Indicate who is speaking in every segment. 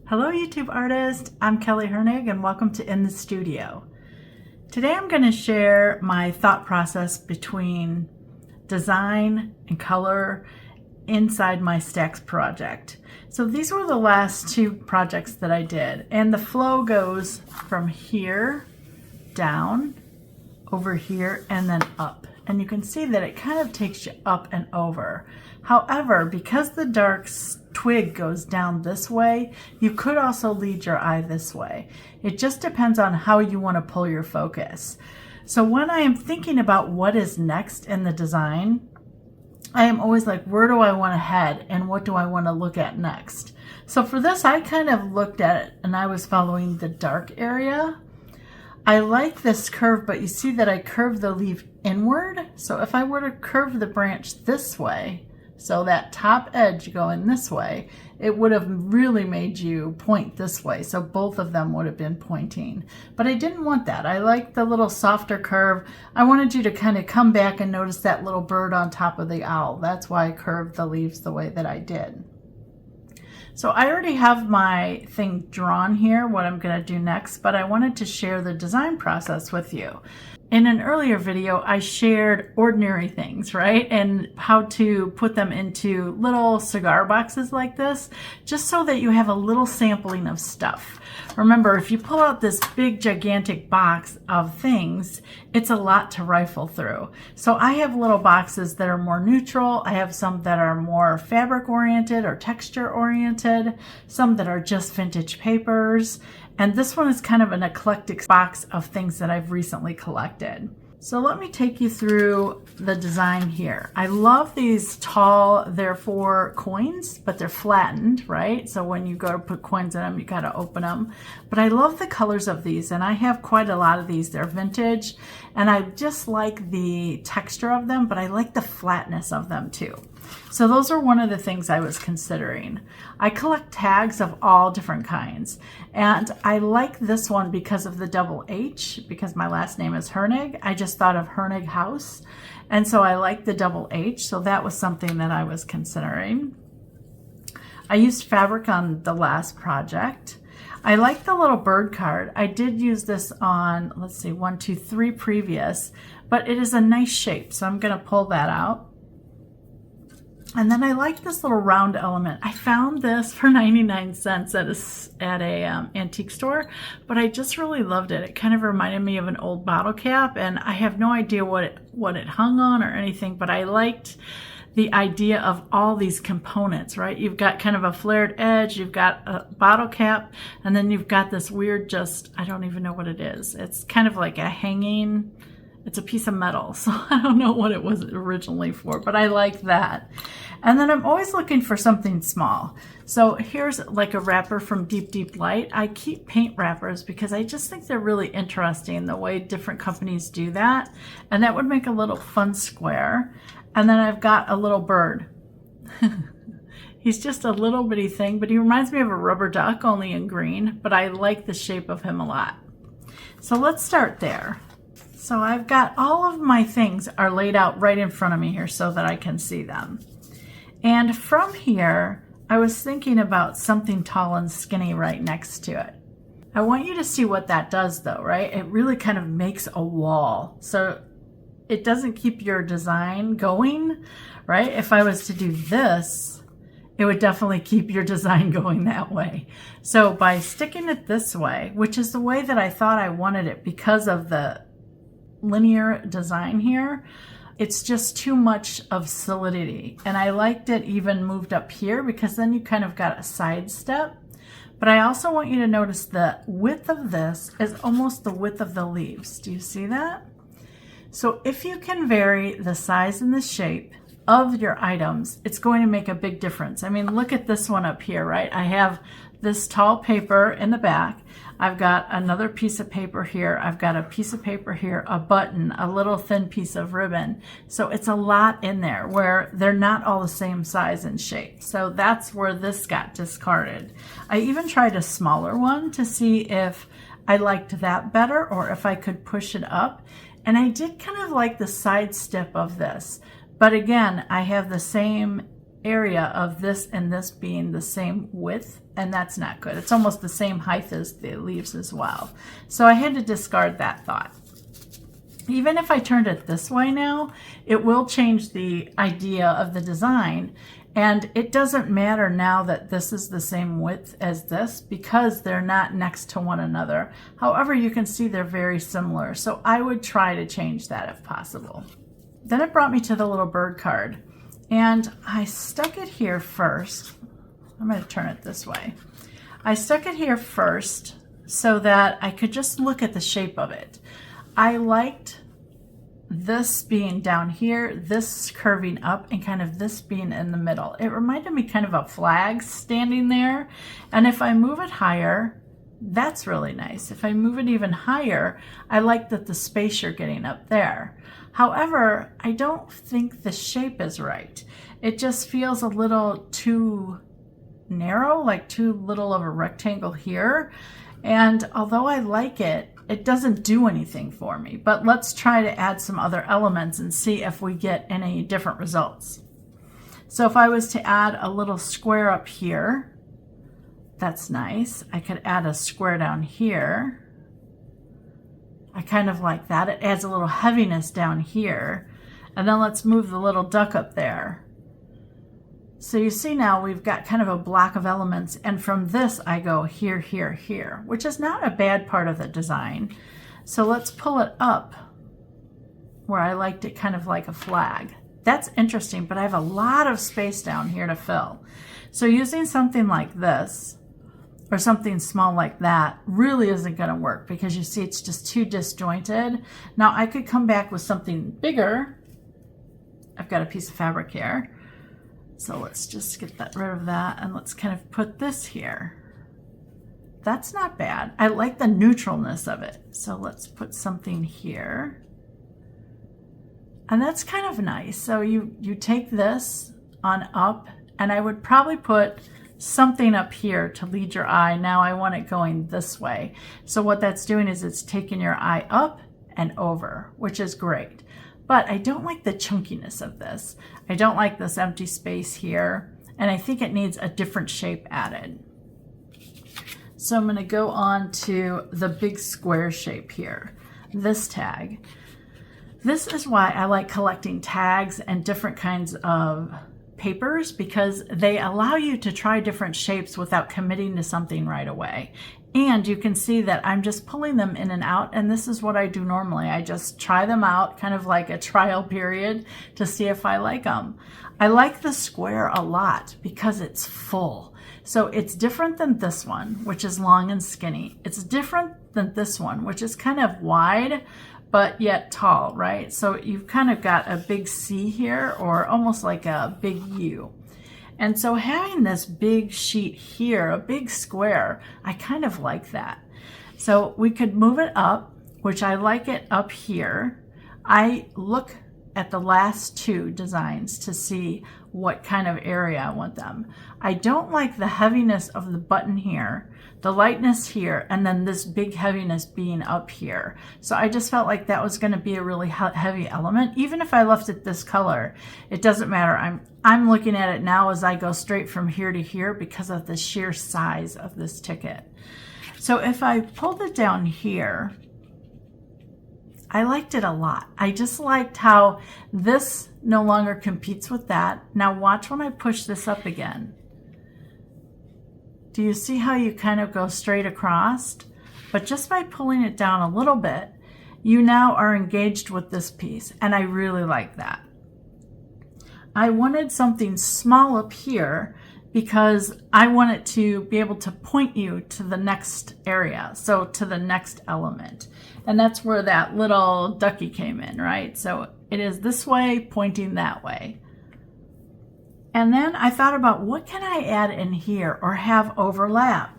Speaker 1: Hello YouTube artist, I'm Kelly Hernig and welcome to In the Studio. Today I'm going to share my thought process between design and color inside my Stacks project. So these were the last two projects that I did, and the flow goes from here down, over here, and then up. And you can see that it kind of takes you up and over. However, because the dark twig goes down this way, you could also lead your eye this way. It just depends on how you want to pull your focus. So when I am thinking about what is next in the design, I am always like, where do I want to head and what do I want to look at next? So for this, I kind of looked at it and I was following the dark area. I like this curve, but you see that I curve the leaf inward. So if I were to curve the branch this way, so that top edge going this way, it would have really made you point this way. So both of them would have been pointing. But I didn't want that. I like the little softer curve. I wanted you to kind of come back and notice that little bird on top of the owl. That's why I curved the leaves the way that I did. So I already have my thing drawn here, what I'm going to do next, but I wanted to share the design process with you. In an earlier video, I shared ordinary things, right? And how to put them into little cigar boxes like this, just so that you have a little sampling of stuff. Remember, if you pull out this big, gigantic box of things, it's a lot to rifle through. So I have little boxes that are more neutral. I have some that are more fabric oriented or texture oriented, some that are just vintage papers. And this one is kind of an eclectic box of things that I've recently collected. So let me take you through the design here. I love these tall, therefore, coins, but they're flattened, right? So when you go to put coins in them, you got to open them. But I love the colors of these, and I have quite a lot of these. They're vintage, and I just like the texture of them, but I like the flatness of them too. So those are one of the things I was considering. I collect tags of all different kinds, and I like this one because of the double H, because my last name is Hernig. I just thought of Hernig House, and so I like the double H, so that was something that I was considering. I used fabric on the last project. I like the little bird card. I did use this on, let's see, 1, 2, 3 previous, but it is a nice shape, so I'm going to pull that out. And then I like this little round element. I found this for 99 cents at a antique store, but I just really loved it. It kind of reminded me of an old bottle cap, and I have no idea what it hung on or anything, but I liked the idea of all these components, right? You've got kind of a flared edge, you've got a bottle cap, and then you've got this weird I don't even know what it is. It's kind of like a hanging, it's a piece of metal, so I don't know what it was originally for, but I like that. And then I'm always looking for something small. So here's like a wrapper from Deep Deep Light. I keep paint wrappers because I just think they're really interesting the way different companies do that. And that would make a little fun square. And then I've got a little bird. He's just a little bitty thing, but he reminds me of a rubber duck, only in green, but I like the shape of him a lot. So let's start there. So I've got all of my things are laid out right in front of me here so that I can see them. And from here, I was thinking about something tall and skinny right next to it. I want you to see what that does though, right? It really kind of makes a wall. So it doesn't keep your design going, right? If I was to do this, it would definitely keep your design going that way. So by sticking it this way, which is the way that I thought I wanted it because of the linear design here, it's just too much of solidity. And I liked it even moved up here because then you kind of got a side step. But I also want you to notice the width of this is almost the width of the leaves. Do you see that? So if you can vary the size and the shape of your items, it's going to make a big difference. I mean, look at this one up here, right? I have this tall paper in the back. I've got another piece of paper here. I've got a piece of paper here, a button, a little thin piece of ribbon. So it's a lot in there where they're not all the same size and shape. So that's where this got discarded. I even tried a smaller one to see if I liked that better or if I could push it up. And I did kind of like the side step of this. But again, I have the same area of this and this being the same width and that's not good. It's almost the same height as the leaves as well. So I had to discard that thought. Even if I turned it this way now, it will change the idea of the design. And it doesn't matter now that this is the same width as this because they're not next to one another. However, you can see they're very similar. So I would try to change that if possible. Then it brought me to the little bird card. And I stuck it here first. I'm going to turn it this way. I stuck it here first so that I could just look at the shape of it. I liked this being down here, this curving up, and kind of this being in the middle. It reminded me kind of a flag standing there. And if I move it higher, that's really nice. If I move it even higher, I like that the space you're getting up there. However, I don't think the shape is right. It just feels a little too narrow, like too little of a rectangle here. And although I like it, it doesn't do anything for me. But let's try to add some other elements and see if we get any different results. So if I was to add a little square up here, that's nice. I could add a square down here. I kind of like that. It adds a little heaviness down here. And then let's move the little duck up there. So you see now we've got kind of a block of elements, and from this I go here, here, here, which is not a bad part of the design. So let's pull it up where I liked it kind of like a flag. That's interesting, but I have a lot of space down here to fill. So using something like this or something small like that really isn't going to work because you see it's just too disjointed. Now I could come back with something bigger. I've got a piece of fabric here. So let's just get rid of that and let's kind of put this here. That's not bad. I like the neutralness of it. So let's put something here. And that's kind of nice. So you take this on up, and I would probably put something up here to lead your eye. Now I want it going this way. So what that's doing is it's taking your eye up and over, which is great. But I don't like the chunkiness of this. I don't like this empty space here, and I think it needs a different shape added. So I'm going to go on to the big square shape here, this tag. This is why I like collecting tags and different kinds of papers, because they allow you to try different shapes without committing to something right away. And you can see that I'm just pulling them in and out, and this is what I do normally. I just try them out, kind of like a trial period to see if I like them. I like the square a lot because it's full. So it's different than this one, which is long and skinny. It's different than this one, which is kind of wide, but yet tall, right? So you've kind of got a big C here, or almost like a big U. And so having this big sheet here, a big square, I kind of like that. So we could move it up, which I like it up here. I look at the last two designs to see what kind of area I want them. I don't like the heaviness of the button here, the lightness here, and then this big heaviness being up here. So I just felt like that was going to be a really heavy element. Even if I left it this color, it doesn't matter. I'm looking at it now as I go straight from here to here because of the sheer size of this ticket. So if I pulled it down here, I liked it a lot. I just liked how this no longer competes with that. Now watch when I push this up again. Do you see how you kind of go straight across? But just by pulling it down a little bit, you now are engaged with this piece, and I really like that. I wanted something small up here because I want it to be able to point you to the next area, so to the next element. And that's where that little ducky came in, right? So it is this way pointing that way. And then I thought about what can I add in here or have overlap.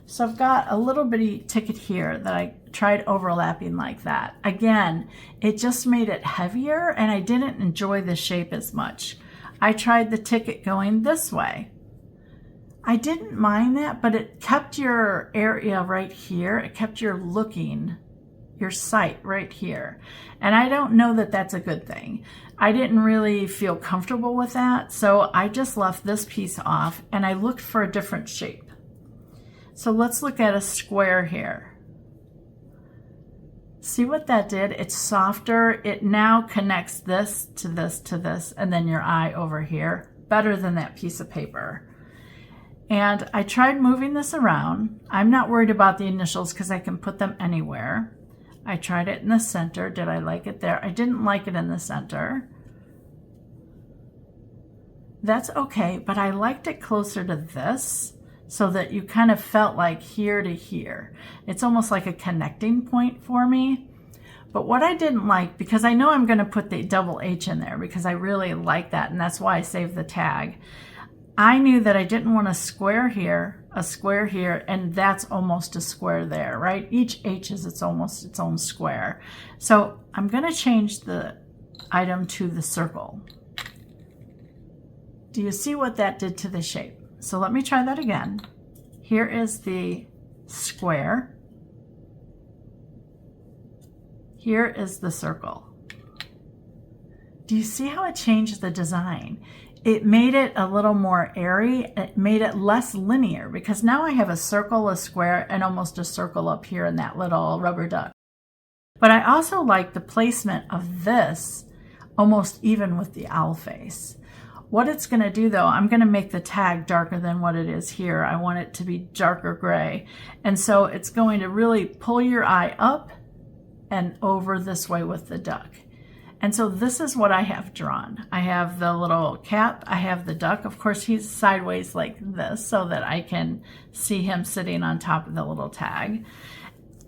Speaker 1: So I've got a little bitty ticket here that I tried overlapping like that. Again, it just made it heavier and I didn't enjoy the shape as much. I tried the ticket going this way. I didn't mind that, but it kept your area right here. It kept your looking your sight right here. And I don't know that that's a good thing. I didn't really feel comfortable with that, so I just left this piece off and I looked for a different shape. So let's look at a square here. See what that did? It's softer. It now connects this to this to this, and then your eye over here, better than that piece of paper. And I tried moving this around. I'm not worried about the initials because I can put them anywhere. I tried it in the center. Did I like it there? I didn't like it in the center. That's okay, but I liked it closer to this so that you kind of felt like here to here. It's almost like a connecting point for me. But what I didn't like, because I know I'm going to put the double H in there because I really like that, and that's why I saved the tag. I knew that I didn't want a square here, and that's almost a square there, right? Each H is almost its own square. So I'm going to change the item to the circle. Do you see what that did to the shape? So let me try that again. Here is the square. Here is the circle. Do you see how it changed the design? It made it a little more airy. It made it less linear because now I have a circle, a square, and almost a circle up here in that little rubber duck. But I also like the placement of this almost even with the owl face. What it's going to do though, I'm going to make the tag darker than what it is here. I want it to be darker gray. And so it's going to really pull your eye up and over this way with the duck. And so this is what I have drawn. I have the little cap, I have the duck. Of course, he's sideways like this so that I can see him sitting on top of the little tag.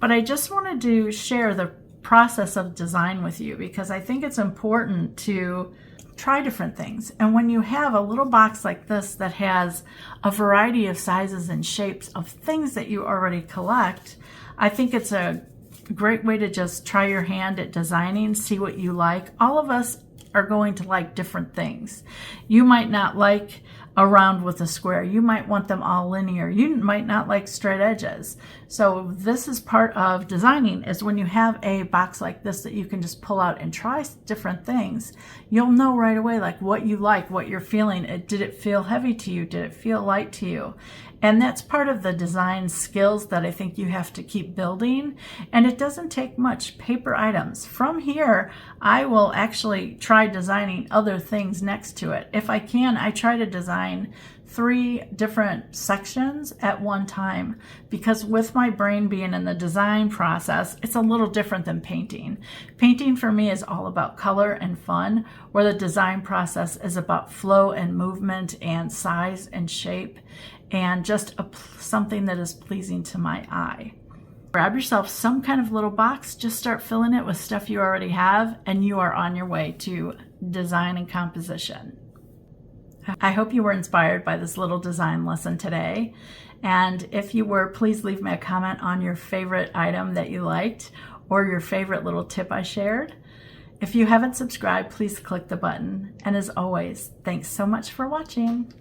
Speaker 1: But I just wanted to share the process of design with you because I think it's important to try different things. And when you have a little box like this that has a variety of sizes and shapes of things that you already collect, I think it's a great way to just try your hand at designing, see what you like. All of us are going to like different things. You might not like a round with a square. You might want them all linear. You might not like straight edges. So this is part of designing, is when you have a box like this that you can just pull out and try different things, you'll know right away like what you like, what you're feeling. Did it feel heavy to you? Did it feel light to you? And that's part of the design skills that I think you have to keep building. And it doesn't take much. Paper items. From here, I will actually try designing other things next to it. If I can, I try to design 3 different sections at one time, because with my brain being in the design process, it's a little different than painting. Painting for me is all about color and fun, where the design process is about flow and movement and size and shape and just something that is pleasing to my eye. Grab yourself some kind of little box, just start filling it with stuff you already have, and you are on your way to design and composition. I hope you were inspired by this little design lesson today. And if you were, please leave me a comment on your favorite item that you liked or your favorite little tip I shared. If you haven't subscribed, please click the button. And as always, thanks so much for watching.